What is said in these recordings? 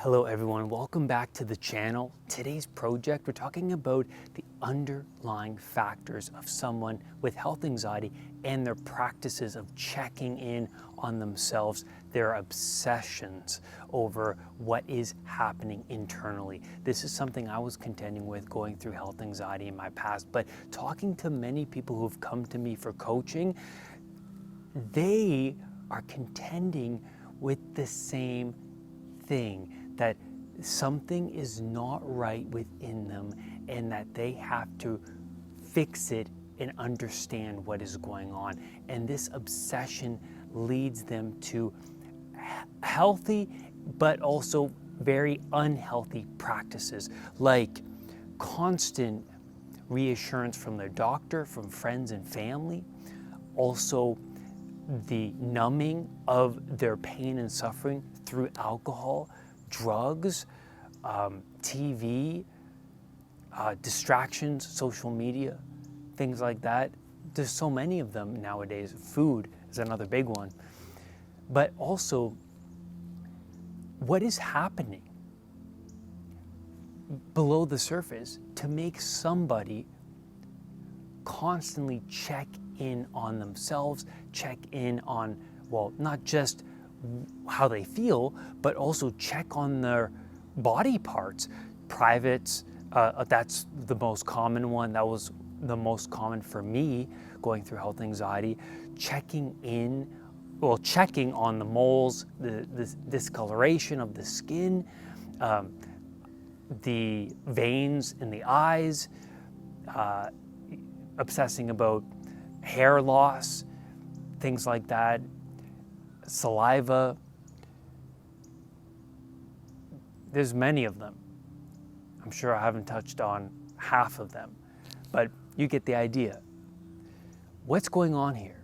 Hello everyone, welcome back to the channel. Today's project, we're talking about the underlying factors of someone with health anxiety and their practices of checking in on themselves, their obsessions over what is happening internally. This is something I was contending with going through health anxiety in my past, but talking to many people who've come to me for coaching, they are contending with the same thing, that something is not right within them and that they have to fix it and understand what is going on. And this obsession leads them to healthy but also very unhealthy practices, like constant reassurance from their doctor, from friends and family, also the numbing of their pain and suffering through alcohol, drugs, TV, distractions, social media, things like that. There's so many of them nowadays. Food is another big one. But also, what is happening below the surface to make somebody constantly check in on themselves, check in on, well, not just how they feel, but also check on their body parts. Privates, that's the most common one. That was the most common for me going through health anxiety. Checking on the moles, the discoloration of the skin, the veins in the eyes, obsessing about hair loss, things like that, saliva. There's many of them. I'm sure I haven't touched on half of them, but you get the idea. What's going on here?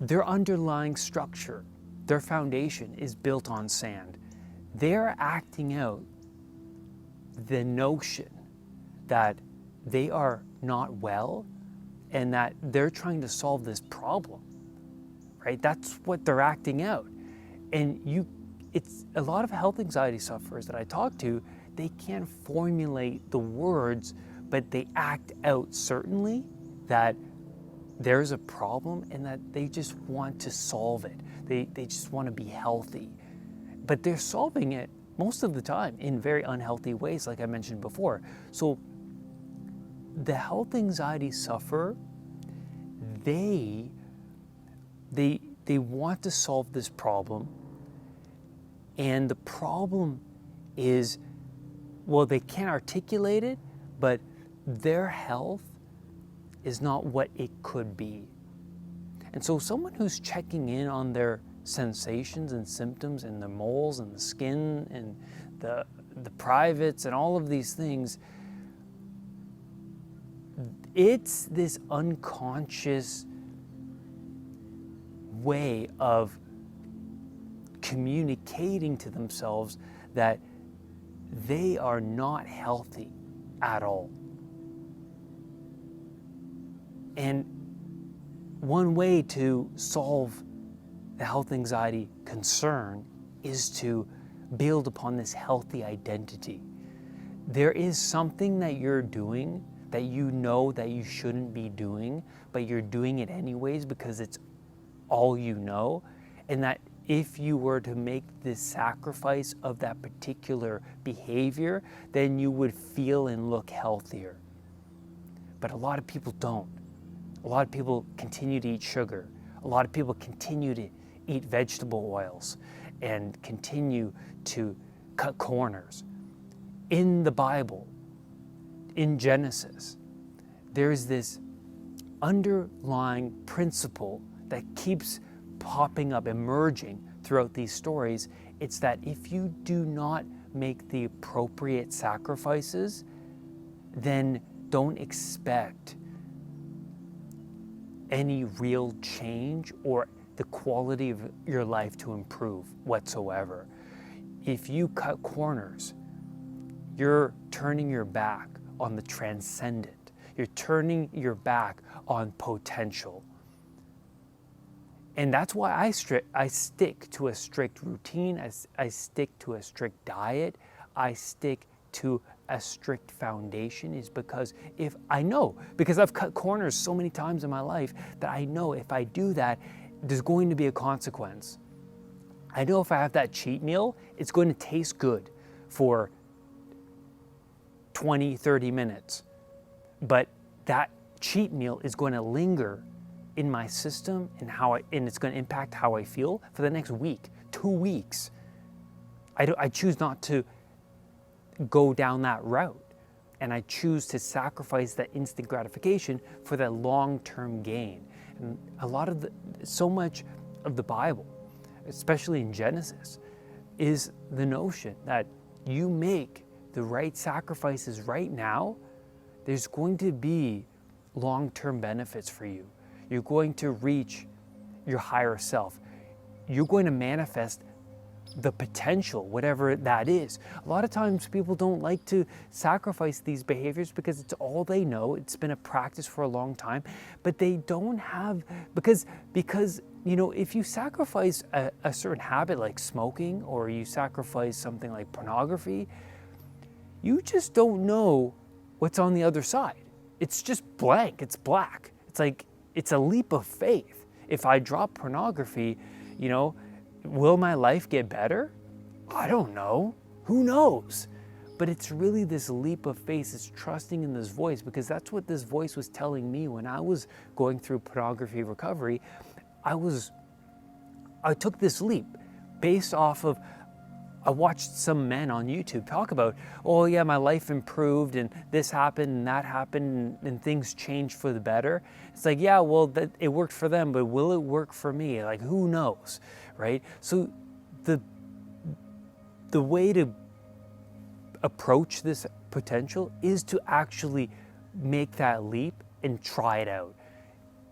Their underlying structure, their foundation is built on sand. They're acting out the notion that they are not well and that they're trying to solve this problem, right? That's what they're acting out. And it's a lot of health anxiety sufferers that I talk to, they can't formulate the words, but they act out certainly that there's a problem and that they just want to solve it. They just want to be healthy. But they're solving it most of the time in very unhealthy ways, like I mentioned before. So the health anxiety sufferer, they want to solve this problem, and the problem is, well, they can't articulate it, but their health is not what it could be. And so someone who's checking in on their sensations and symptoms and the moles and the skin and the privates and all of these things, it's this unconscious way of communicating to themselves that they are not healthy at all. And one way to solve the health anxiety concern is to build upon this healthy identity. There is something that you're doing that you know that you shouldn't be doing, but you're doing it anyways because it's all you know, and that if you were to make this sacrifice of that particular behavior, then you would feel and look healthier. But a lot of people don't. A lot of people continue to eat sugar. A lot of people continue to eat vegetable oils and continue to cut corners. In the Bible, in Genesis, there's this underlying principle that keeps popping up, emerging throughout these stories. It's that if you do not make the appropriate sacrifices, then don't expect any real change or the quality of your life to improve whatsoever. If you cut corners, you're turning your back on the transcendent. You're turning your back on potential. And that's why I stick to a strict routine. I stick to a strict diet. I stick to a strict foundation, is because if I know, because I've cut corners so many times in my life, that I know if I do that, there's going to be a consequence. I know if I have that cheat meal, it's going to taste good for 20, 30 minutes. But that cheat meal is going to linger in my system and it's going to impact how I feel for the next week, 2 weeks. I choose not to go down that route, and I choose to sacrifice that instant gratification for that long-term gain. And so much of the Bible, especially in Genesis, is the notion that you make the right sacrifices right now, there's going to be long-term benefits for you. You're going to reach your higher self. You're going to manifest the potential, whatever that is. A lot of times people don't like to sacrifice these behaviors because it's all they know. It's been a practice for a long time, but they don't have, because if you sacrifice a certain habit like smoking, or you sacrifice something like pornography, you just don't know what's on the other side. It's just blank, it's black. It's like, it's a leap of faith. If I drop pornography, will my life get better? I don't know. Who knows? But it's really this leap of faith. It's trusting in this voice, because that's what this voice was telling me when I was going through pornography recovery. I took this leap based off of, I watched some men on YouTube talk about, oh yeah, my life improved and this happened and that happened and things changed for the better. It's like, yeah, well, it worked for them, but will it work for me? Like, who knows, right? So the way to approach this potential is to actually make that leap and try it out.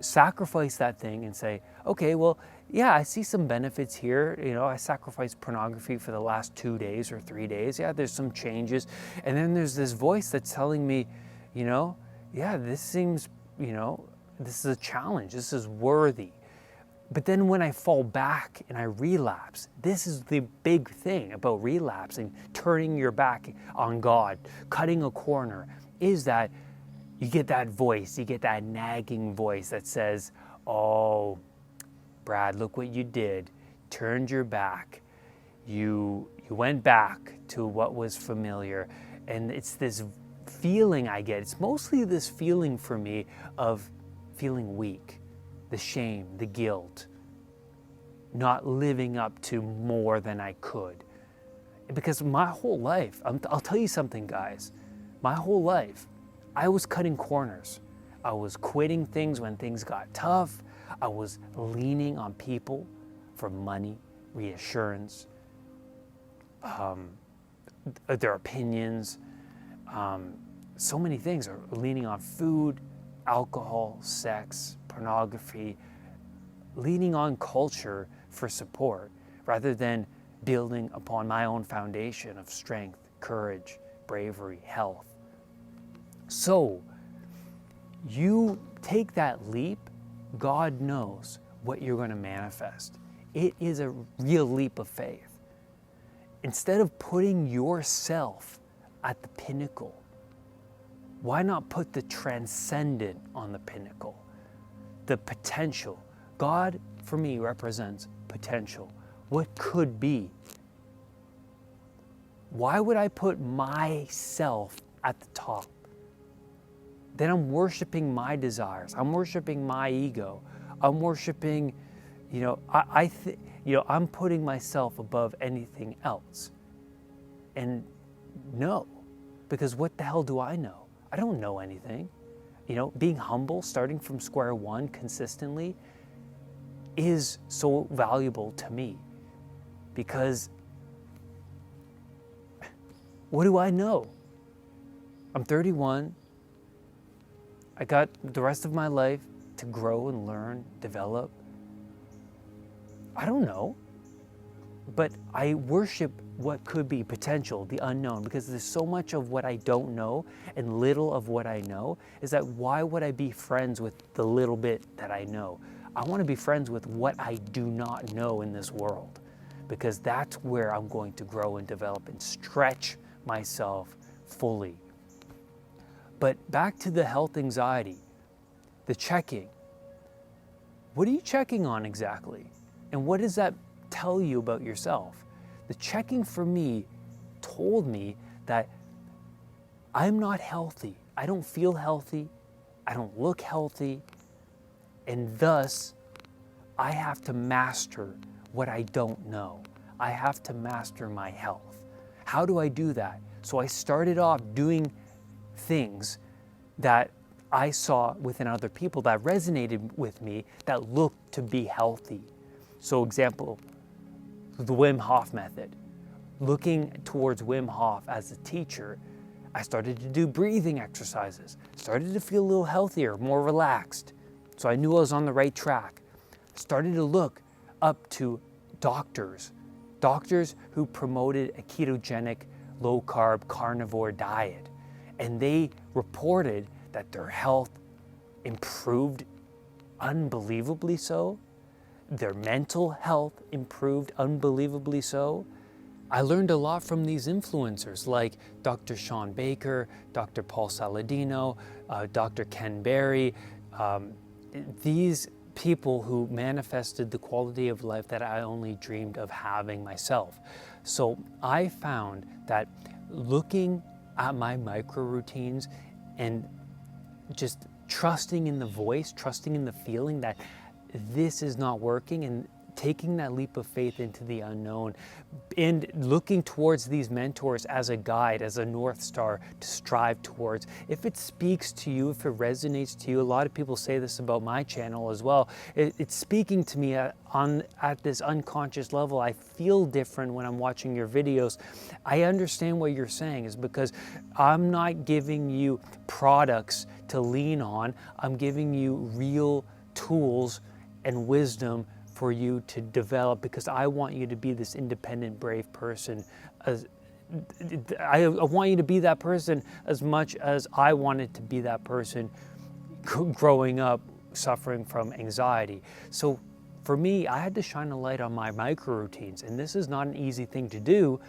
Sacrifice that thing and say, okay, well, yeah, I see some benefits here. I sacrificed pornography for the last 2 days or 3 days. Yeah, there's some changes. And then there's this voice that's telling me, yeah, this seems, this is a challenge. This is worthy. But then when I fall back and I relapse, this is the big thing about relapsing, turning your back on God, cutting a corner, is that you get that voice, you get that nagging voice that says, oh, Brad, look what you did. Turned your back. You went back to what was familiar. And it's this feeling I get. It's mostly this feeling for me of feeling weak, the shame, the guilt, not living up to more than I could. Because my whole life, I'll tell you something, guys, my whole life, I was cutting corners. I was quitting things when things got tough. I was leaning on people for money, reassurance, their opinions, so many things, or leaning on food, alcohol, sex, pornography, leaning on culture for support rather than building upon my own foundation of strength, courage, bravery, health. So you take that leap, God knows what you're going to manifest. It is a real leap of faith. Instead of putting yourself at the pinnacle, why not put the transcendent on the pinnacle? The potential. God, for me, represents potential. What could be? Why would I put myself at the top? Then I'm worshiping my desires. I'm worshiping my ego. I'm worshiping, I'm putting myself above anything else. And no, because what the hell do I know? I don't know anything. Being humble, starting from square one consistently, is so valuable to me, because what do I know? I'm 31. I got the rest of my life to grow and learn, develop. I don't know, but I worship what could be potential, the unknown, because there's so much of what I don't know and little of what I know. Is that why would I be friends with the little bit that I know? I want to be friends with what I do not know in this world, because that's where I'm going to grow and develop and stretch myself fully. But back to the health anxiety, the checking. What are you checking on exactly? And what does that tell you about yourself? The checking for me told me that I'm not healthy. I don't feel healthy. I don't look healthy. And thus, I have to master what I don't know. I have to master my health. How do I do that? So I started off doing things that I saw within other people that resonated with me, that looked to be healthy. So example, the Wim Hof method. Looking towards Wim Hof as a teacher, I started to do breathing exercises, started to feel a little healthier, more relaxed. So I knew I was on the right track. Started to look up to doctors who promoted a ketogenic, low-carb, carnivore diet. And they reported that their health improved unbelievably so. Their mental health improved unbelievably so. I learned a lot from these influencers like Dr. Sean Baker, Dr. Paul Saladino, Dr. Ken Berry, these people who manifested the quality of life that I only dreamed of having myself. So I found that looking at my micro routines and just trusting in the voice, trusting in the feeling that this is not working, and taking that leap of faith into the unknown and looking towards these mentors as a guide, as a North Star to strive towards. If it speaks to you, if it resonates to you, a lot of people say this about my channel as well, it's speaking to me at this unconscious level. I feel different when I'm watching your videos. I understand what you're saying is because I'm not giving you products to lean on. I'm giving you real tools and wisdom for you to develop, because I want you to be this independent, brave person. I want you to be that person as much as I wanted to be that person growing up suffering from anxiety. So for me, I had to shine a light on my micro routines, and this is not an easy thing to do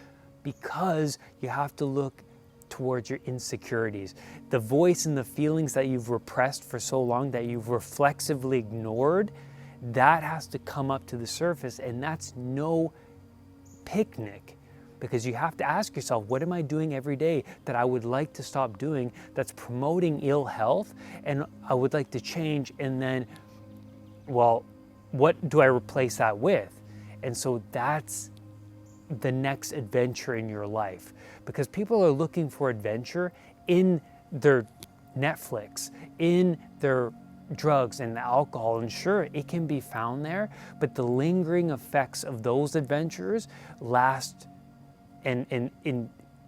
because you have to look towards your insecurities. The voice and the feelings that you've repressed for so long, that you've reflexively ignored, that has to come up to the surface, and that's no picnic, because you have to ask yourself, what am I doing every day that I would like to stop doing that's promoting ill health and I would like to change? And then, well, what do I replace that with? And so that's the next adventure in your life, because people are looking for adventure in their Netflix, in their drugs and alcohol, and sure, it can be found there, but the lingering effects of those adventures last, and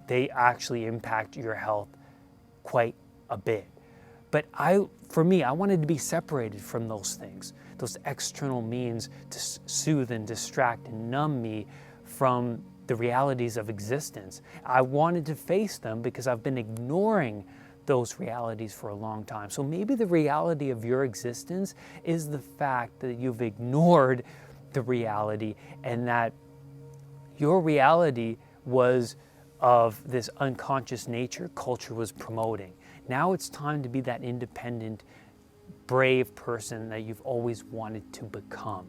they actually impact your health quite a bit. But for me, I wanted to be separated from those things, those external means to soothe and distract and numb me from the realities of existence. I wanted to face them because I've been ignoring those realities for a long time. So maybe the reality of your existence is the fact that you've ignored the reality, and that your reality was of this unconscious nature culture was promoting. Now it's time to be that independent, brave person that you've always wanted to become.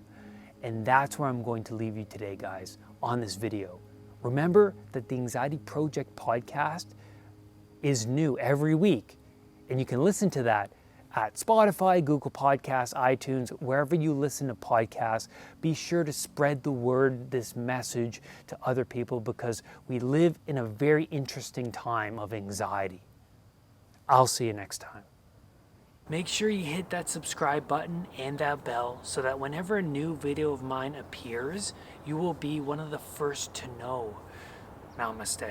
And that's where I'm going to leave you today, guys, on this video. Remember that the Anxiety Project podcast is new every week, and you can listen to that at Spotify, Google Podcasts, iTunes, wherever you listen to podcasts. Be sure to spread the word, this message, to other people, because we live in a very interesting time of anxiety. I'll see you next time. Make sure you hit that subscribe button and that bell so that whenever a new video of mine appears, you will be one of the first to know. Namaste.